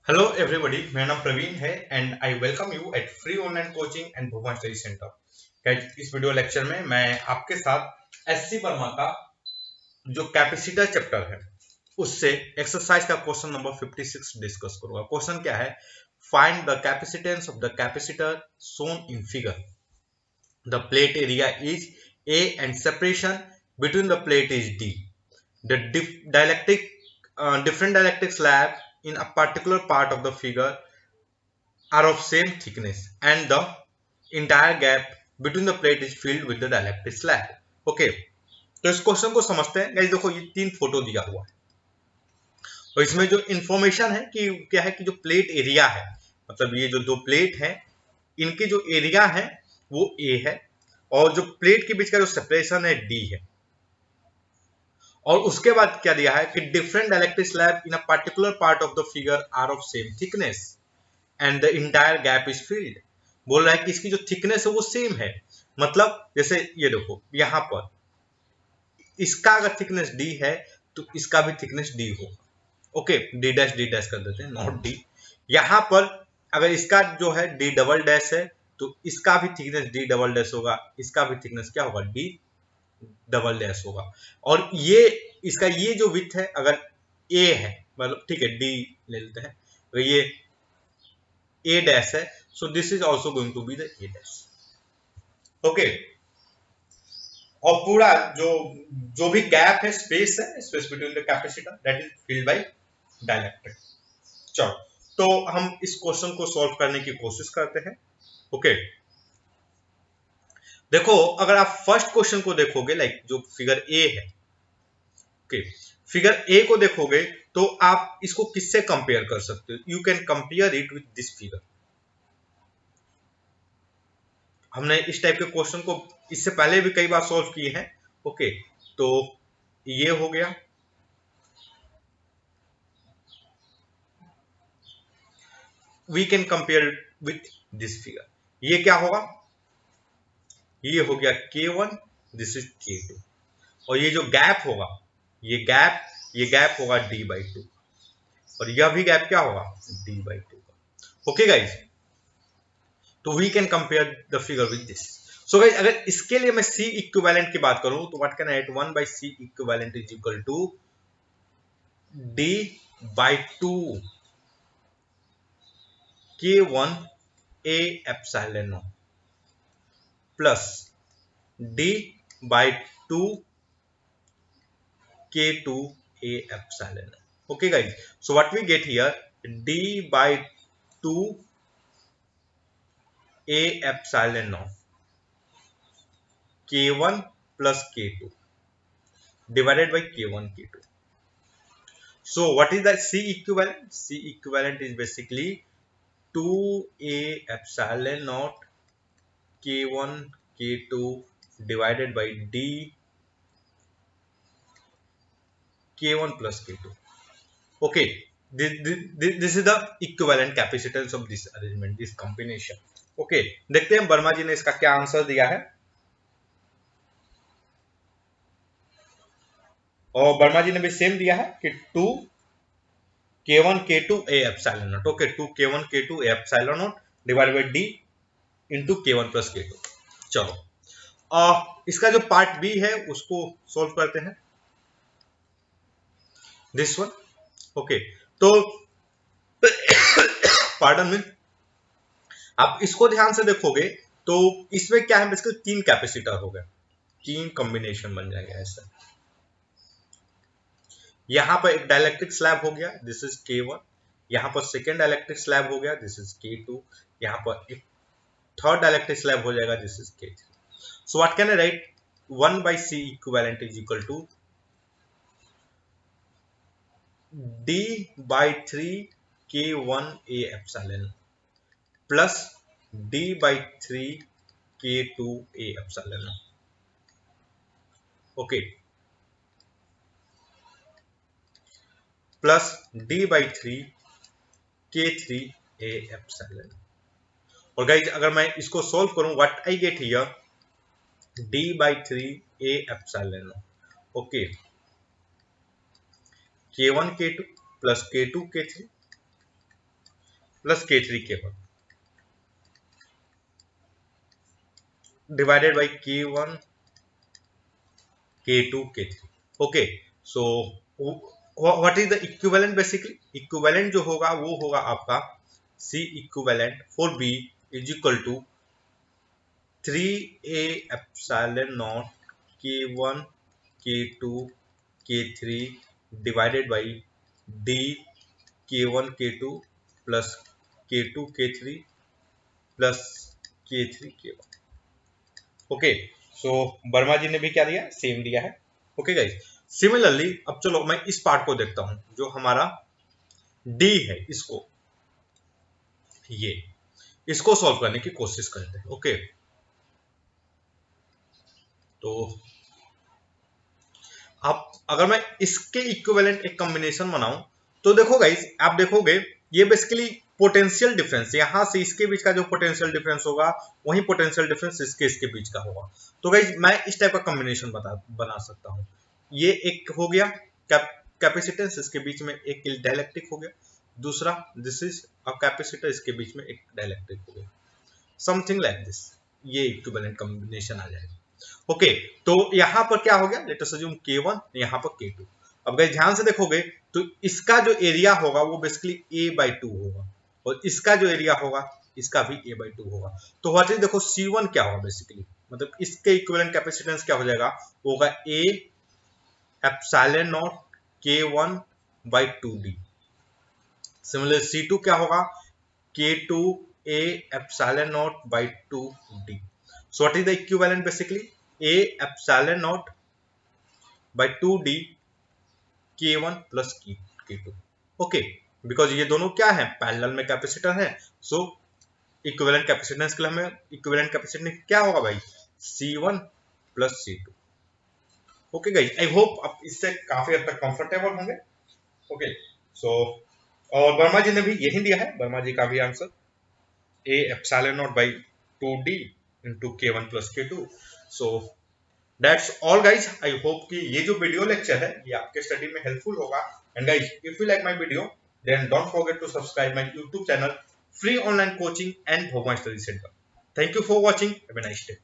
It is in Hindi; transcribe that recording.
हेलो एवरीबॉडी, मेरा नाम प्रवीण है and I welcome you at free online coaching and Bhuvan study centre. Guys, इस वीडियो लेक्चर में मैं आपके साथ एससी वर्मा का जो कैपेसिटर चैप्टर है उससे एक्सरसाइज का क्वेश्चन नंबर 56 डिस्कस करूंगा। क्वेश्चन क्या है? Find the capacitance of the capacitor shown in figure. The plate area is A and separation between the plate is D. The different dielectric slab in a particular part of the figure are of same thickness and the entire gap between the plate is filled with the dielectric slab. Okay, तो इस क्वेश्चन को समझते हैं। गाइस देखो, ये तीन फोटो दिया हुआ है और इसमें जो इंफॉर्मेशन है कि क्या है कि जो प्लेट एरिया है, मतलब ये जो दो प्लेट है इनके जो एरिया है वो ए है और जो प्लेट के बीच का जो सेपरेशन है डी है। और उसके बाद क्या दिया है कि different dielectric slab in a particular part of the figure are of same thickness and the entire gap is filled. बोल रहा है कि इसकी जो थिकनेस है वो सेम है। मतलब जैसे ये देखो, यहां पर इसका अगर थिकनेस डी है तो इसका भी थिकनेस डी होगा। ओके, डी डैश कर देते हैं, नॉट डी। यहां पर अगर इसका जो है डी डबल डैश है तो इसका भी थिकनेस डी डबल डैश होगा, इसका भी थिकनेस क्या होगा? डी डबल डैश होगा। और ये इसका ये जो विड्थ है अगर ए है, मतलब ठीक है डी ले लेते हैं, तो ये ए डैश है, so this is also going to be the A dash. Okay, और पूरा जो जो भी गैप है, स्पेस है, space between the capacitor that is filled by dielectric. चलो, तो हम इस क्वेश्चन को सॉल्व करने की कोशिश करते हैं। ओके, देखो अगर आप फर्स्ट क्वेश्चन को देखोगे, लाइक जो फिगर ए है, ओके, फिगर ए को देखोगे तो आप इसको किससे कंपेयर कर सकते हो? You can compare it with this figure. हमने इस टाइप के क्वेश्चन को इससे पहले भी कई बार सॉल्व किए हैं। ओके, तो ये हो गया। We can compare with this figure. ये क्या होगा? ये हो गया K1, दिस इज K2। और ये जो गैप होगा, ये गैप होगा D/2 और यह भी गैप क्या होगा? D/2 का। ओके गाइज, तो we can compare the figure with this. So guys, अगर इसके लिए मैं C इक्विवेलेंट की बात करूं तो what can I write? 1/C equivalent is equal to D/2 K1 A epsilon naught plus D/2 K2 A epsilon. Okay guys, so what we get here, D/2 A epsilon naught K1 plus K2 divided by K1 K2. So what is the C equivalent? C equivalent is basically 2A epsilon naught K1 K2 divided by D K1 plus K2. Okay, this is the equivalent capacitance of this arrangement, this combination. Okay, देखते हैं वर्मा जी ने इसका क्या आंसर दिया है। और वर्मा जी ने भी सेम दिया है कि 2 K1 K2 A epsilon naught। Okay, 2 K1 K2 A epsilon naught divide by D into K1 plus K2। चलो, इसका जो पार्ट बी है उसको सोल्व करते हैं, दिस वन। ओके, तो पार्डन में आप इसको ध्यान से देखोगे तो इसमें क्या है, बेसिकली तीन कैपेसिटर हो गए, तीन कॉम्बिनेशन बन जाएंगे ऐसा। यहां पर एक डाइलेक्ट्रिक स्लैब हो गया, दिस इज K1। यहां पर सेकेंड डाइलेक्ट्रिक स्लैब हो गया, दिस इज K2। यहां पर एक थर्ड डाइलेक्ट्रिक स्लैब हो जाएगा, this is K3। So what can I write? 1/C equivalent is equal to D/3 K1 A epsilon plus D/3 K2 A epsilon। Okay, plus D/3 K3 A epsilon। और गाइज अगर मैं इसको सोल्व करूं, what I get here? D/3 A epsilon। Okay, K1 K2 plus K2 K3 plus K3 K1 divided by K1 K2 K3. Okay, so what is the equivalent? Basically equivalent जो होगा वो होगा आपका C equivalent for B is equal to 3A epsilon naught K1 K2 K3 divided by D K1 K2 plus K2 K3 plus K3 K1. Okay, so Verma ji ने भी क्या दिया? सेम दिया है. ओके गाइस, सिमिलरली अब चलो मैं इस पार्ट को देखता हूं जो हमारा डी है, इसको सॉल्व करने की कोशिश करते हैं. ओके, तो अब अगर मैं इसके इक्विवेलेंट एक कॉम्बिनेशन बनाऊं तो देखो गाइस, आप देखोगे ये बेसिकली पोटेंशियल डिफरेंस, यहां से इसके बीच का जो पोटेंशियल डिफरेंस होगा वही पोटेंशियल डिफरेंस इसके बीच का होगा. तो गाइस मैं इस टाइप का कॉम्बिनेशन बना सकता हूं. ये एक हो गया कैपेसिटेंस, इसके बीच में एक डाइलेक्ट्रिक हो गया. दूसरा दिस इज अ कैपेसिटर, इसके बीच में एक डाइलेक्ट्रिक हो गया. समथिंग लाइक दिस, ये इक्विवेलेंट कॉम्बिनेशन आ जाएगा. ओके, तो यहां पर क्या हो गया? लेट अस अज्यूम K1, यहां पर K2. अब गाइस ध्यान से देखोगे तो इसका जो एरिया होगा वो बेसिकली A/2 होगा, और इसका जो एरिया होगा इसका भी A/2 होगा. तो व्हाट इज, देखो C1 क्या होगा बेसिकली, मतलब इसके इक्विवेलेंट कैपेसिटेंस क्या हो जाएगा? होगा A epsilon naught K1 by 2D. Similar C2 क्या होगा? K2 A epsilon naught by 2D. So what is the equivalent? Basically A epsilon naught by 2D K1 plus K2. Okay, because ये दोनों क्या है? पैरेलल में कैपेसिटर है. सो इक्विवेलेंट कैपेसिटेंस के लिए हमें इक्विवेलेंट कैपेसिटेंस क्या होगा भाई? C1 plus C2. Okay guys, I hope आप इससे काफी हद तक कंफर्टेबल होंगे. ओके, सो और वर्मा जी ने भी यही दिया है, वर्मा जी का भी answer A epsilon naught by 2D into K1 plus K2. So that's all guys. I hope कि ये जो वीडियो लेक्चर है ये आपके स्टडी में हेल्पफुल होगा. And guys, if you like my video, then don't forget to subscribe my YouTube channel, Free Online Coaching and Bhogwan Study Center. Thank you for watching. Have a nice day.